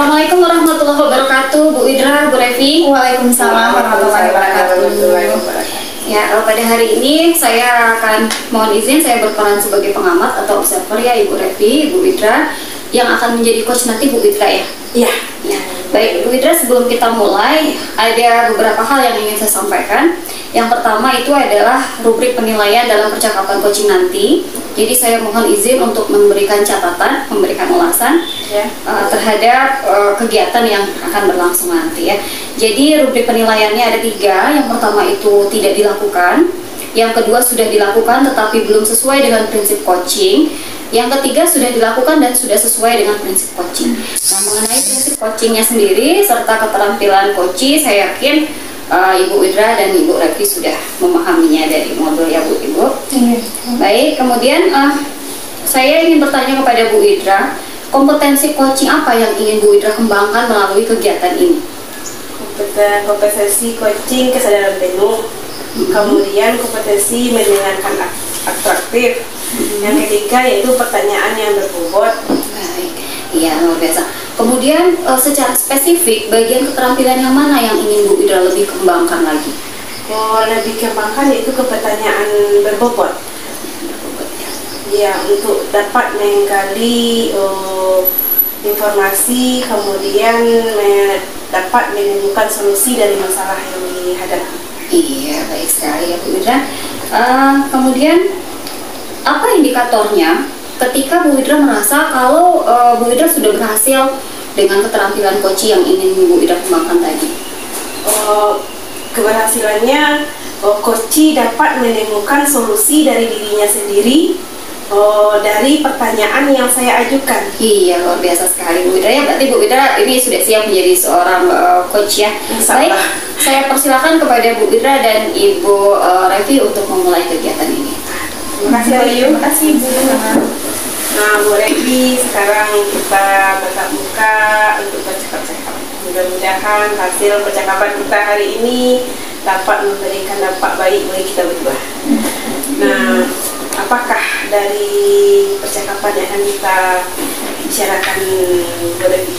Assalamualaikum warahmatullahi wabarakatuh, Bu Idra, Bu Revi. Waalaikumsalam warahmatullahi wabarakatuh. Ya, pada hari ini saya akan mohon izin saya berperan sebagai pengamat atau observer ya, Ibu Revi, Bu Idra, yang akan menjadi coach nanti Bu Idra ya. Iya. Ya, baik Bu Idra, sebelum kita mulai ada beberapa hal yang ingin saya sampaikan. Yang pertama itu adalah rubrik penilaian dalam percakapan coaching nanti. Jadi saya mohon izin untuk memberikan catatan, memberikan ulasan terhadap kegiatan yang akan berlangsung nanti ya. Jadi rubrik penilaiannya ada 3. Yang pertama itu tidak dilakukan. Yang kedua sudah dilakukan tetapi belum sesuai dengan prinsip coaching. Yang ketiga sudah dilakukan dan sudah sesuai dengan prinsip coaching. Nah, mengenai prinsip coachingnya sendiri serta keterampilan coaching, saya yakin Ibu Idra dan Ibu Revi sudah memahaminya dari modul ya Bu Ibu. Baik, kemudian saya ingin bertanya kepada Bu Idra, kompetensi coaching apa yang ingin Bu Idra kembangkan melalui kegiatan ini? Kompetensi coaching kesadaran penuh, kemudian kompetensi mendengarkan atraktif, yang ketiga yaitu pertanyaan yang berbobot. Baik, iya luar biasa. Kemudian secara spesifik bagian keterampilan yang mana yang ingin Bu Idra lebih kembangkan lagi? Lebih kembangkan yaitu kepertanyaan berbobot. Ya, untuk dapat menggali informasi, kemudian dapat menemukan solusi dari masalah yang dihadapi. Iya, baik sekali ya Bu Idra. Kemudian apa indikatornya ketika Bu Idra merasa kalau Bu Idra sudah berhasil dengan keterampilan coaching yang ingin Bu Idra kembangkan tadi? Keberhasilannya coaching dapat menemukan solusi dari dirinya sendiri dari pertanyaan yang saya ajukan. Iya, luar biasa sekali Bu Idra ya. Berarti Bu Idra ini sudah siap menjadi seorang coach ya. Baik, saya persilakan kepada Bu Idra dan Ibu Revi untuk memulai kegiatan ini. Terima kasih Bayu. Terima kasih Bu. Nah, Bu Revi, sekarang kita tatap muka untuk bercakap-cakap. Mudah-mudahan hasil percakapan kita hari ini dapat memberikan dampak baik bagi kita berdua. Nah, apakah dari percakapan yang akan kita bicarakan Bu Revi?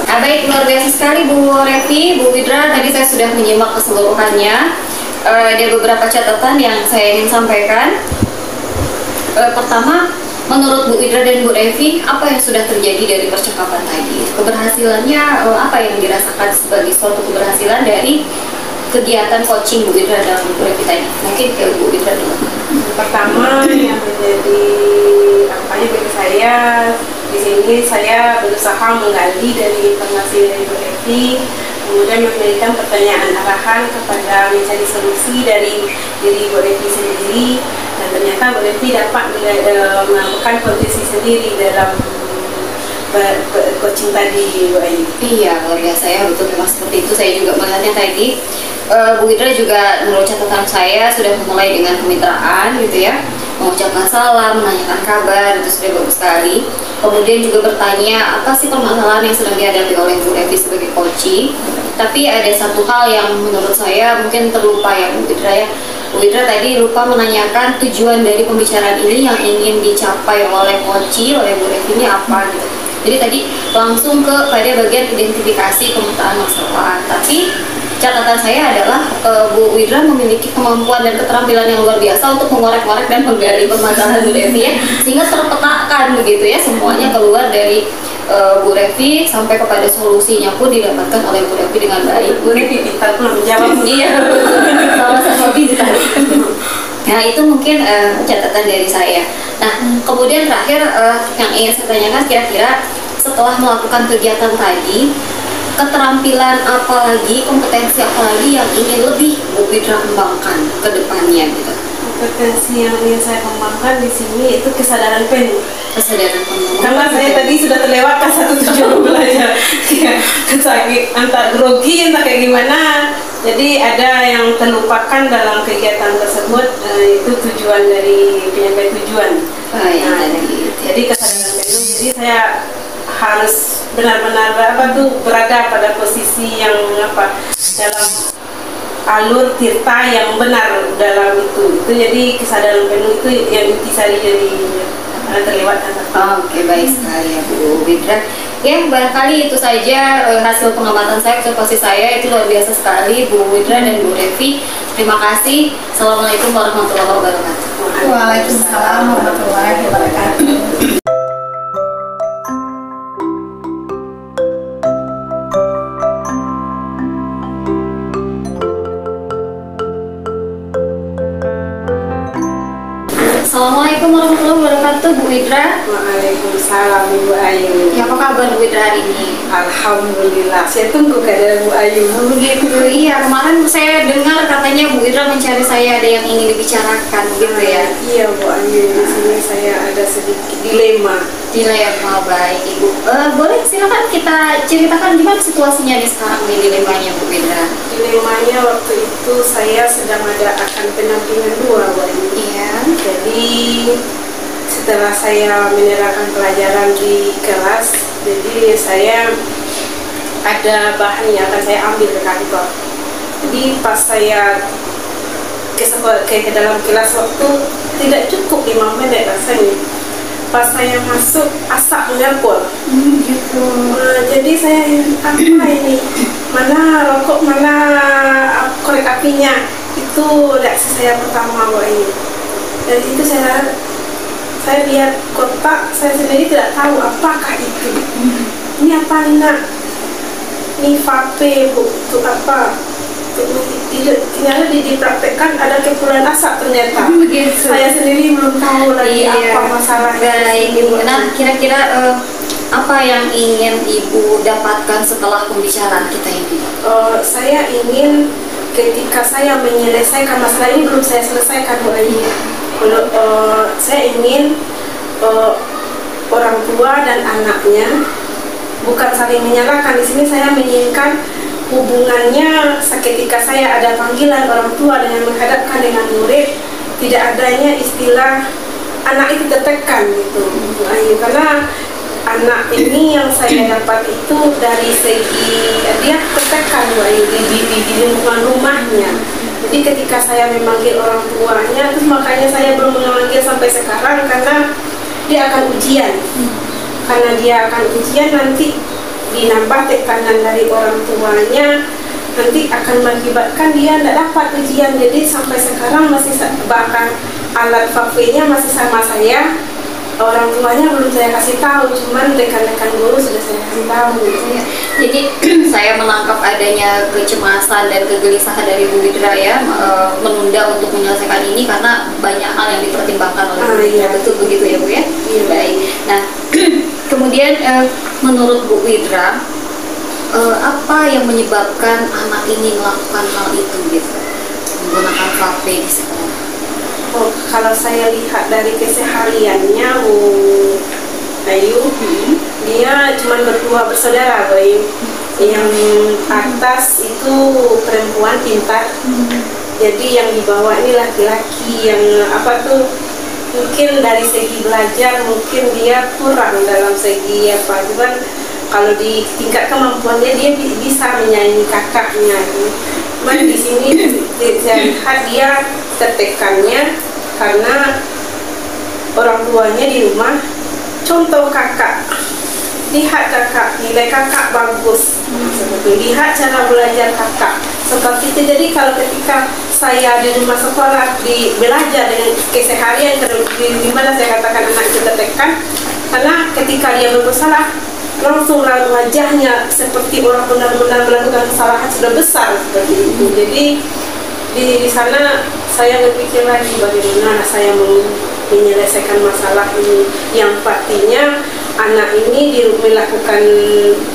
Baik, luar biasa sekali Bu Revi, Bu Idra. Tadi saya sudah menyimak keseluruhannya. Ada beberapa catatan yang saya ingin sampaikan. Pertama, menurut Bu Idra dan Bu Revi, apa yang sudah terjadi dari percakapan tadi? Keberhasilannya apa yang dirasakan sebagai suatu keberhasilan dari kegiatan coaching Bu Idra dan Bu Revi tadi? Mungkin ke Bu Idra dulu. Pertama yang menjadi bagi saya di sini, saya berusaha menggali dari informasi dari Bu Revi, kemudian memberikan pertanyaan arahan kepada mencari solusi dari diri Bu Revi sendiri, dan ternyata Bu Revi dapat melakukan kontribusi sendiri dalam coaching tadi Bu Ayu. Iya, luar biasa ya, betul memang seperti itu. Saya juga melihatnya tadi. Bu Idra juga menurut catatan saya sudah memulai dengan kemitraan gitu ya, mengucapkan salam, menanyakan kabar, itu sudah bagus sekali. Kemudian juga bertanya apa sih permasalahan yang sedang dihadapi oleh Bu Revi sebagai coaching. Tapi ada satu hal yang menurut saya mungkin terlupa ya Bu Idra ya. Bu Idra tadi lupa menanyakan tujuan dari pembicaraan ini yang ingin dicapai oleh coaching, oleh Bu Revi ini apa gitu. Jadi tadi langsung pada bagian identifikasi pemetaan masalah. Tapi catatan saya adalah Bu Idra memiliki kemampuan dan keterampilan yang luar biasa untuk mengorek-ngorek dan menggali permasalahan Bu Revi ya, sehingga terpetakan begitu ya, semuanya keluar dari Bu Revi sampai kepada solusinya pun didapatkan oleh Bu Revi dengan baik. Bu Revi pintar pula menjawab. Iya, sama-sama pintar. Nah, itu mungkin catatan dari saya. Nah, kemudian terakhir yang ingin saya tanyakan, kira-kira setelah melakukan kegiatan tadi, keterampilan apa lagi, kompetensi apa lagi yang ingin lebih Bu Idra kembangkan ke depannya gitu? Kompetensi yang ingin saya kembangkan di sini itu kesadaran penuh. Kesadaran penuh. Karena saya tadi sudah terlewatkan satu tujuan belajar. Sakit, entah grogi, entah kayak gimana. Jadi ada yang terlupakan dalam kegiatan tersebut, itu tujuan dari penyampaian tujuan. Jadi kesadaran penuh. Jadi saya harus benar-benar berada pada posisi yang dalam alur tirta yang benar dalam itu. Jadi kesadaran penuh itu yang intisari dari terlewatkan. Oke, baik sekali ya Bu Idra. Ya, barangkali itu saja hasil pengamatan saya, observasi saya itu luar biasa sekali, Bu Widra dan Bu Devi. Terima kasih. Assalamualaikum warahmatullahi wabarakatuh. Waalaikumsalam warahmatullahi wabarakatuh. Assalamualaikum warahmatullahi wabarakatuh, Bu Widra. Waalaikumsalam Ibu Ayu. Ya, apa kabar Bu Widra hari ini? Alhamdulillah. Saya tunggu keadaan Bu Ayu. Begitu, iya. Kemarin saya dengar katanya Bu Widra mencari saya, ada yang ingin dibicarakan, gitu ya? Iya Bu Ayu. Di sini saya ada sedikit dilema. Dilema, baik Ibu. Boleh silakan kita ceritakan gimana situasinya nih sekarang nih dilemanya Bu Widra? Dilemanya waktu itu saya sedang akan pendampingan 2 Bu Ayu. Iya. Jadi setelah saya menyerahkan pelajaran di kelas, jadi saya ada bahan yang akan saya ambil ke kantor. Jadi pas saya ke dalam kelas waktu tidak cukup 5 menit rasanya. Pas saya masuk asap menyampul. Gitu. Jadi saya apa ini? Mana rokok, mana korek apinya? Itu reaksi saya pertama Bu ini. Dan itu saya lihat kotak, saya sendiri tidak tahu apakah itu. Ini apa nak? Ini vape Bu, untuk apa? Ternyata dipraktekkan ada kepulan asap ternyata. Begitu. Saya sendiri belum tahu lagi apa masalahnya. Baik Ibu. Nah, kira-kira apa yang ingin Ibu dapatkan setelah pembicaraan kita ini? Saya ingin ketika saya menyelesaikan masalah ini, belum saya selesaikan Bu Ayu. Saya ingin orang tua dan anaknya bukan saling menyalahkan. Di sini saya menginginkan hubungannya ketika saya ada panggilan orang tua dengan menghadapkan dengan murid, tidak adanya istilah anak itu tertekan gitu. Karena anak ini yang saya dapat itu dari segi dia tertekan di lingkungan rumahnya. Jadi ketika saya memanggil orang tuanya, terus makanya saya belum memanggil sampai sekarang karena dia akan ujian. Karena dia akan ujian nanti dinambah tekanan dari orang tuanya, nanti akan mengakibatkan dia tidak dapat ujian. Jadi sampai sekarang masih bahkan alat vape-nya masih sama saya, orang tuanya belum saya kasih tahu, cuman rekan-rekan guru sudah saya kasih tahu gitu ya. Jadi saya menangkap adanya kecemasan dan kegelisahan dari Bu Widra ya, menunda untuk menyelesaikan ini karena banyak hal yang dipertimbangkan oleh Bu Widra. Iya. Betul begitu ya Bu ya? Iya. Baik. Nah, kemudian menurut Bu Widra, apa yang menyebabkan anak ini melakukan hal itu gitu, menggunakan vape di sekolah? Kalau saya lihat dari kesehariannya Bu Ayu, dia cuma berdua bersaudara Bu Ayu. Yang atas itu perempuan pintar, jadi yang di bawah ini laki-laki yang apa tuh, mungkin dari segi belajar mungkin dia kurang dalam segi apa, cuman kalau di tingkat kemampuannya dia bisa menyaingi kakaknya. Cuman di sini saya lihat dia tertekannya karena orang tuanya di rumah contoh kakak, lihat kakak, nilai kakak bagus, lihat cara belajar kakak seperti itu. Jadi kalau ketika saya di rumah sekolah belajar dengan keseharian, di mana saya katakan anak itu tertekan karena ketika dia bersalah langsung wajahnya seperti orang benar-benar melakukan kesalahan sudah besar seperti itu. Jadi di sana saya berpikir lagi bagaimana saya menyelesaikan masalah ini, yang pastinya anak ini melakukan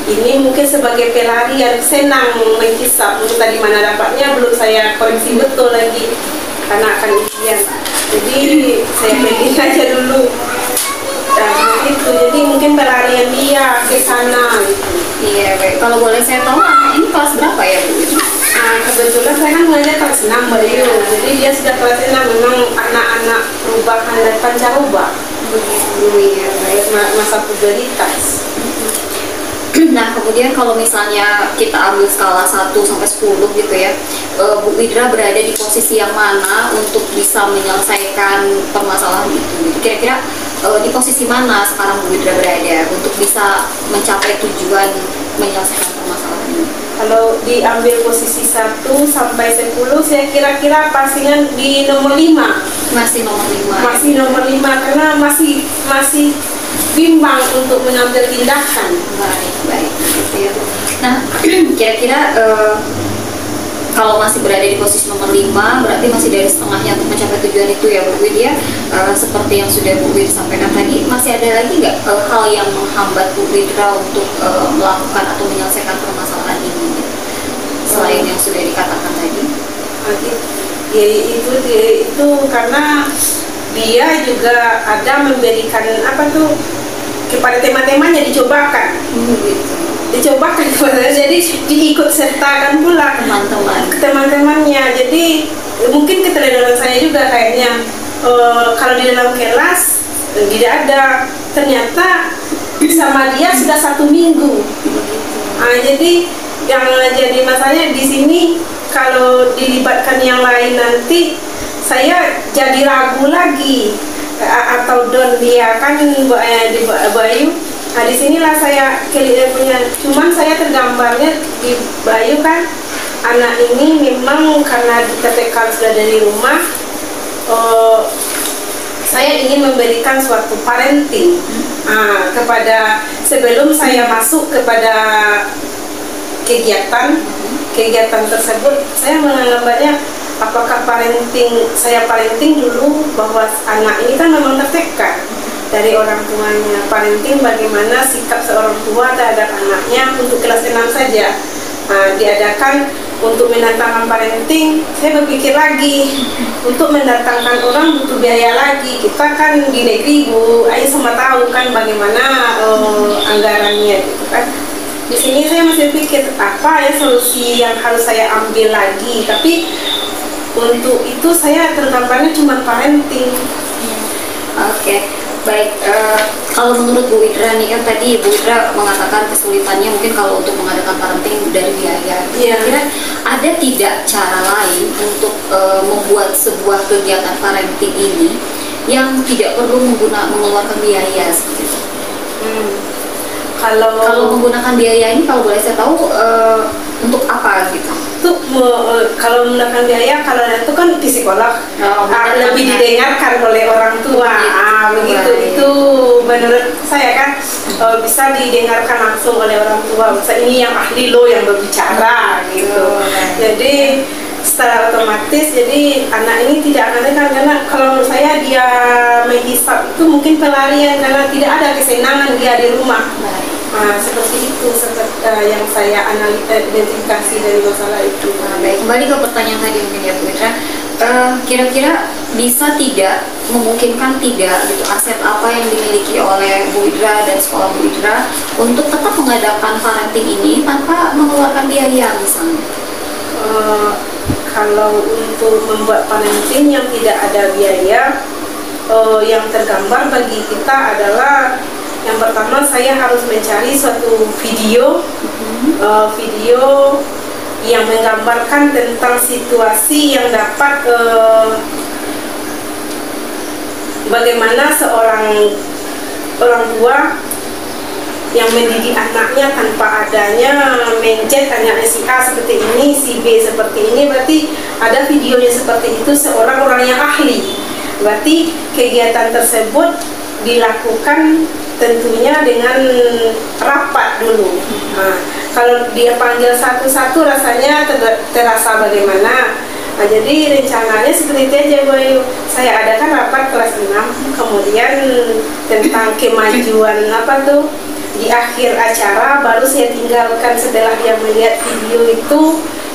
ini mungkin sebagai pelarian, senang menghisap, entah di mana dapatnya belum saya koreksi betul lagi karena akan ujian. Jadi saya pengen aja dulu. Nah, itu jadi mungkin pelarian dia ke sana gitu. Iya, baik. Kalau boleh saya tahu anak ini kelas berapa ya Bu? Nah, kebetulan saya kan mengajar kelas 6 Bayu. Jadi dia sudah kelas 6, memang anak-anak perubahan dan pancaroba. Begitu ya, baik. Masa pubertas. Nah, kemudian kalau misalnya kita ambil skala 1 sampai 10 gitu ya, Bu Widra berada di posisi yang mana untuk bisa menyelesaikan permasalahan itu? Kira-kira di posisi mana sekarang Bu Widra berada untuk bisa mencapai tujuan menyelesaikan permasalahan ini? Kalau diambil posisi 1 sampai 10, saya kira-kira pastinya di nomor 5. Masih nomor 5. Masih nomor 5 karena masih bimbang untuk mengambil tindakan. Baik gitu ya. Nah, kira-kira kalau masih berada di posisi nomor 5, berarti masih dari setengahnya untuk mencapai tujuan itu ya Bu Widya. Seperti yang sudah Bu Widya sampaikan tadi, masih ada lagi nggak hal yang menghambat Bu Widra untuk melakukan atau menyelesaikan permasalahan ini, selain yang sudah dikatakan tadi? Ya, itu karena dia juga ada memberikan kepada teman-temannya dicobakan. Gitu. Dicobakan jadi diikut sertakan pula teman-temannya. Jadi mungkin keteledoran saya juga kayaknya, kalau di dalam kelas tidak ada, ternyata sama dia sudah 1 minggu. Jadi yang jadi masalahnya di sini, kalau dilibatkan yang lain nanti saya jadi ragu lagi, atau don dia kan di Bayu. Nah, disinilah saya punya, cuman saya tergambarnya di Bayu kan, anak ini memang karena tertekan sudah dari rumah, saya ingin memberikan suatu parenting kepada, sebelum saya masuk kepada kegiatan tersebut, saya menganggapnya apakah saya parenting dulu bahwa anak ini kan memang tertekan dari orang tuanya. Parenting bagaimana sikap seorang tua terhadap anaknya untuk kelas 6 saja. Diadakan untuk mendatangkan parenting, saya berpikir lagi, untuk mendatangkan orang butuh biaya lagi. Kita kan di negeri Bu, Ayo semua tahu kan bagaimana anggarannya gitu kan. Di sini saya masih pikir apa ya solusi yang harus saya ambil lagi, tapi untuk itu saya tergambarnya cuma parenting. Oke. Baik, kalau menurut Bu Widra nih kan tadi Bu Widra mengatakan kesulitannya mungkin kalau untuk mengadakan parenting dari biaya. Kira-kira ada tidak cara lain untuk membuat sebuah kegiatan parenting ini yang tidak perlu mengeluarkan biaya seperti itu? Kalau menggunakan biaya ini, kalau boleh saya tahu untuk apa gitu? Kalau menggunakan biaya, kalau itu kan psikolog, lebih didengarkan oleh orang tua. Begitu. Itu menurut saya kan bisa didengarkan langsung oleh orang tua. Misalnya ini yang ahli lo yang berbicara gitu. Jadi secara otomatis jadi anak ini tidak akan tekan, karena kalau menurut saya dia menghisap itu mungkin pelarian karena tidak ada kesenangan dia di rumah. Seperti itu yang saya identifikasi dari masalah itu. Baik, kembali ke pertanyaan tadi mungkin ya Bu Widra, kira-kira bisa tidak, memungkinkan tidak gitu, aset apa yang dimiliki oleh Bu Widra dan sekolah Bu Widra untuk tetap mengadakan parenting ini tanpa mengeluarkan biaya misalnya? Kalau untuk membuat parenting yang tidak ada biaya, yang tergambar bagi kita adalah yang pertama, saya harus mencari suatu video yang menggambarkan tentang situasi yang dapat bagaimana seorang orang tua yang mendidik anaknya tanpa adanya mencet anaknya si A seperti ini, si B seperti ini. Berarti ada videonya seperti itu, seorang orang yang ahli. Berarti kegiatan tersebut dilakukan tentunya dengan rapat dulu. Kalau dia panggil satu-satu rasanya terasa bagaimana. Jadi rencananya seperti itu aja Bayu. Saya adakan rapat kelas 6, kemudian tentang kemajuan di akhir acara baru saya tinggalkan. Setelah dia melihat video itu,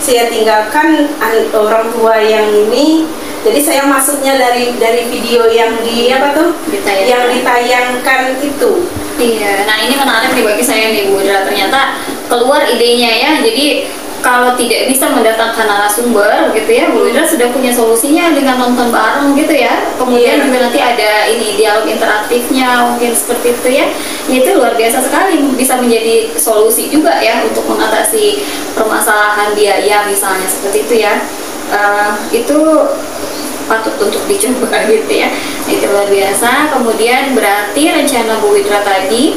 saya tinggalkan orang tua yang ini. Jadi saya masuknya dari video yang yang ditayangkan itu. Iya, nah ini menarik nih bagi saya nih Bu Widra, ternyata keluar idenya ya. Jadi kalau tidak bisa mendatangkan narasumber gitu ya, Bu Widra sudah punya solusinya dengan nonton bareng gitu ya. Kemudian juga nanti ada ini dialog interaktifnya mungkin seperti itu ya. Itu luar biasa sekali, bisa menjadi solusi juga ya untuk mengatasi permasalahan biaya misalnya seperti itu ya. Itu patut untuk dicoba gitu ya. Itu luar biasa. Kemudian berarti rencana Bu Witra tadi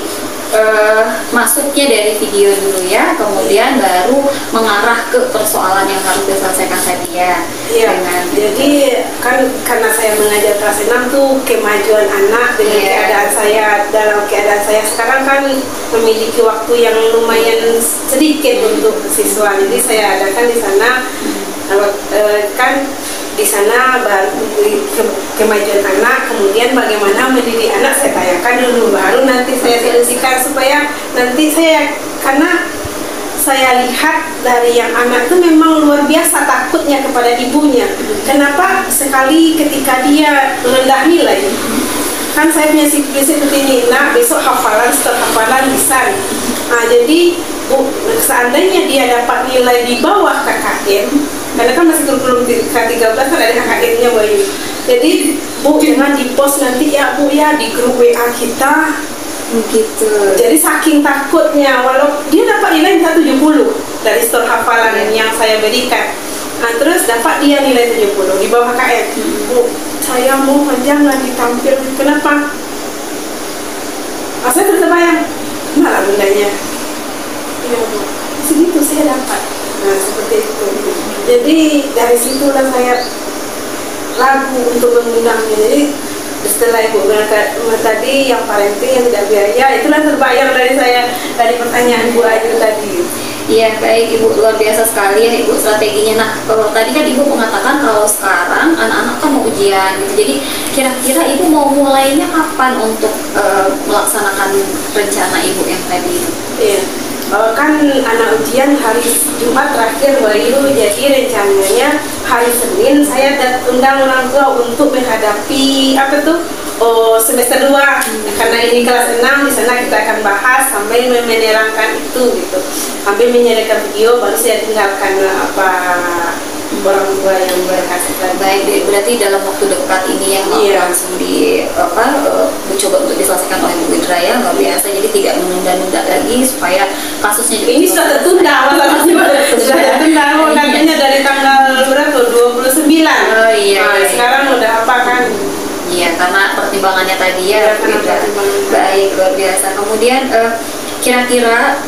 masuknya dari video dulu ya, kemudian baru mengarah ke persoalan yang harus diselesaikan tadi ya. Iya. Jadi kan karena saya mengajar kelas 6 tuh kemajuan anak dengan keadaan saya, dalam keadaan saya sekarang kan memiliki waktu yang lumayan sedikit untuk siswa. Jadi saya adakan di sana kan di sana baru kemajuan anak, kemudian bagaimana mendidik anak saya tanyakan dulu, baru nanti saya solusikan supaya nanti karena saya lihat dari yang anak itu memang luar biasa takutnya kepada ibunya. Kenapa? Sekali ketika dia rendah nilai, kan saya punya prinsip seperti ini, nah besok setelah hafalan bisa. Nah jadi seandainya dia dapat nilai di bawah KKM, karena kan masih kurikulum K13 kan ada KKM-nya Bayu. Jadi Bu jangan di post nanti ya Bu ya di grup WA kita gitu. Jadi saking takutnya, walau dia dapat nilai 70 dari store hafalan yang saya berikan, nah terus dapat dia nilai 70 di bawah KKM. Bu saya mohon jangan ditampil. Kenapa? Saya terbayang malah bundanya ya Bu segitu saya dapat. Nah seperti itu. Jadi dari situlah saya ragu untuk mengundangnya. Jadi setelah Ibu berangkat tadi yang parenting yang tidak biaya, itulah terbayang dari saya dari pertanyaan Bu Ayu tadi. Iya baik Ibu, luar biasa sekali ya Ibu strateginya. Nah kalau tadi kan Ibu mengatakan kalau sekarang anak-anak kan mau ujian gitu, jadi kira-kira Ibu mau mulainya kapan untuk melaksanakan rencana Ibu yang tadi itu? Iya. Kan anak ujian hari Jumat terakhir Bayu, jadi rencananya hari Senin saya undang orang tua untuk menghadapi semester 2 karena ini kelas 6 di sana kita akan bahas sambil menerangkan itu gitu, sambil menyediakan video baru saya tinggalkan orang tua yang berhasil. Baik, berarti dalam waktu dekat ini yang langsung mencoba untuk diselesaikan oleh Bu Witra ya, luar biasa. Jadi tidak menunda-nunda lagi supaya kasusnya juga ini sudah tertunda, sudah tertunda. Katanya dari tanggal berapa? 29. Oh iya. Sekarang udah apa kan? Iya, karena pertimbangannya tadi ya. Baik, luar biasa. Kemudian kira-kira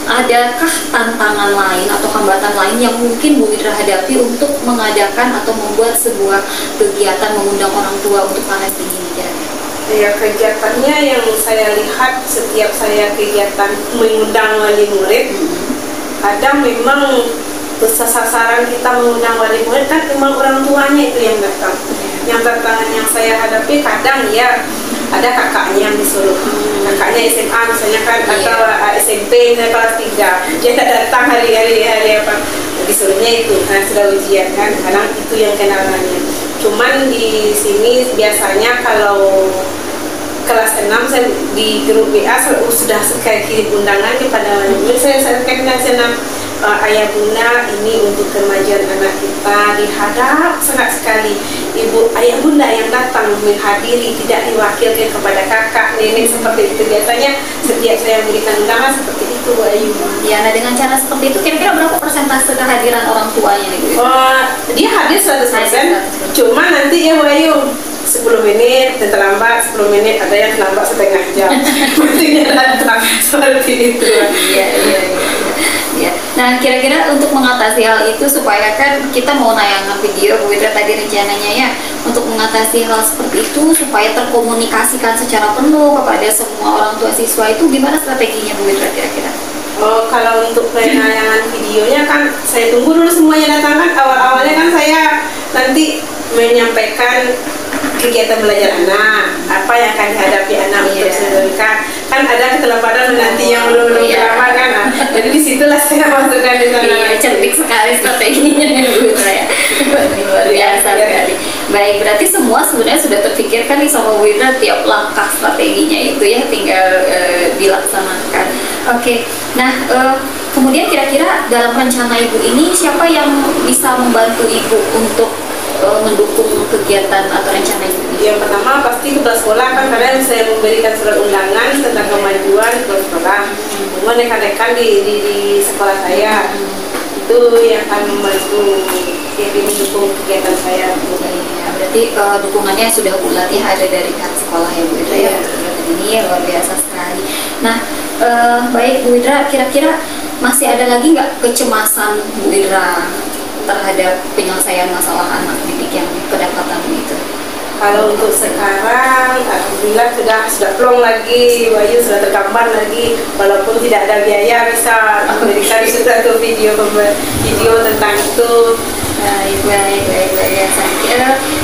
adakah tantangan lain atau hambatan lain yang mungkin Bu Witra hadapi untuk mengadakan atau membuat sebuah kegiatan mengundang orang tua untuk Palestina ini kira-kira? Ya, kegiatannya yang saya lihat setiap saya kegiatan mengundang wali murid, kadang memang sasaran kita mengundang wali murid kan memang orang tuanya itu yang datang. Yang tantangan yang saya hadapi kadang ya ada kakaknya yang disuruh, kakaknya SMA misalnya kan, atau SMP misalnya kelas 3 dia tak datang hari-hari apa disuruhnya itu karena sudah ujian kan, kadang itu yang kenalannya. Cuman di sini biasanya kalau kelas 6 saya di grup WA sudah sekali kirim undangan kepada saya kenal ayah bunda ini untuk kemajuan anak kita, dihadap sangat sekali ibu ayah bunda yang datang menghadiri, tidak diwakilkan kepada kakak nenek seperti itu. Biasanya setiap saya memberikan undangan seperti itu Bu Ayu. Ya, nah dengan cara seperti itu kira-kira berapa persentase kehadiran orang tuanya nih Bu? Dia hadir 100%, cuma nanti ya Bu Ayu 10 menit terlambat, 10 menit ada yang terlambat setengah jam. Pentingnya datang seperti itu. Iya. Ya. Nah kira-kira untuk mengatasi hal itu supaya kan kita mau nayangkan video Bu Witra tadi rencananya ya, untuk mengatasi hal seperti itu supaya terkomunikasikan secara penuh kepada semua orang tua siswa, itu gimana strateginya Bu Witra kira-kira? Kalau untuk penayangan videonya kan saya tunggu dulu semuanya datang kan, awal-awalnya kan saya nanti menyampaikan kegiatan belajar anak, apa yang akan dihadapi anak untuk sebelumkan. Kan ada keterlambatan nanti yang belum lama kan, jadi disitulah saya masukkan di sana. Iya, cerdik sekali strateginya Bu Witra ya. Luar biasa sekali. Baik, berarti semua sebenarnya sudah terpikirkan nih sama Bu Witra tiap langkah strateginya itu ya, tinggal dilaksanakan. Oke, nah kemudian kira-kira dalam rencana Ibu ini siapa yang bisa membantu Ibu untuk mendukung kegiatan atau rencana Ibu? Yang pertama pasti kepala sekolah kan, karena saya memberikan surat undangan tentang kemajuan kepala sekolah. Semua rekan-rekan di sekolah saya itu yang akan membantu mendukung kegiatan saya. berarti dukungannya sudah bulat ya, ada dari pihak sekolah ya Bu Idra ya untuk kegiatan ini ya, luar biasa sekali. Nah, baik Bu Idra, kira-kira masih ada lagi nggak kecemasan Bu Idra terhadap penyelesaian masalah anak didik yang kedapatan itu? Kalau untuk sekarang, alhamdulillah sudah plong lagi, Wahyu sudah tergambar lagi, walaupun tidak ada biaya bisa memberikan suatu video tentang itu. Baik.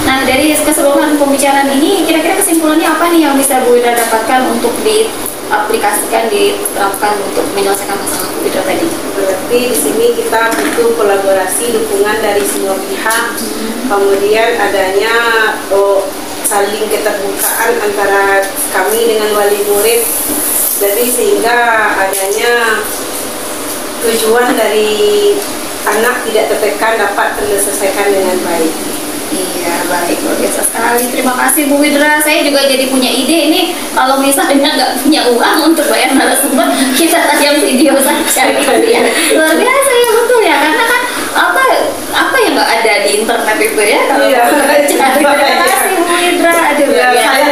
Nah, dari keseluruhan pembicaraan ini, kira-kira kesimpulannya apa nih yang bisa Bu Idra dapatkan untuk diaplikasikan, diterapkan untuk menyelesaikan masalah Bu Idra tadi? Berarti di sini kita butuh kolaborasi, dukungan dari semua pihak, kemudian adanya saling keterbukaan antara kami dengan wali murid, jadi sehingga adanya tujuan dari anak tidak tertekan dapat terselesaikan dengan baik. Iya, baik, luar biasa sekali. Terima kasih Bu Idra. Saya juga jadi punya ide ini, kalau misalnya nggak punya uang untuk bayar narasumber, kita tayang video saja gitu ya. Luar biasa ya, betul ya, karena kan apa yang nggak ada di internet itu ya kalau cari. Terima kasih Bu Idra. Aduh, luar biasa.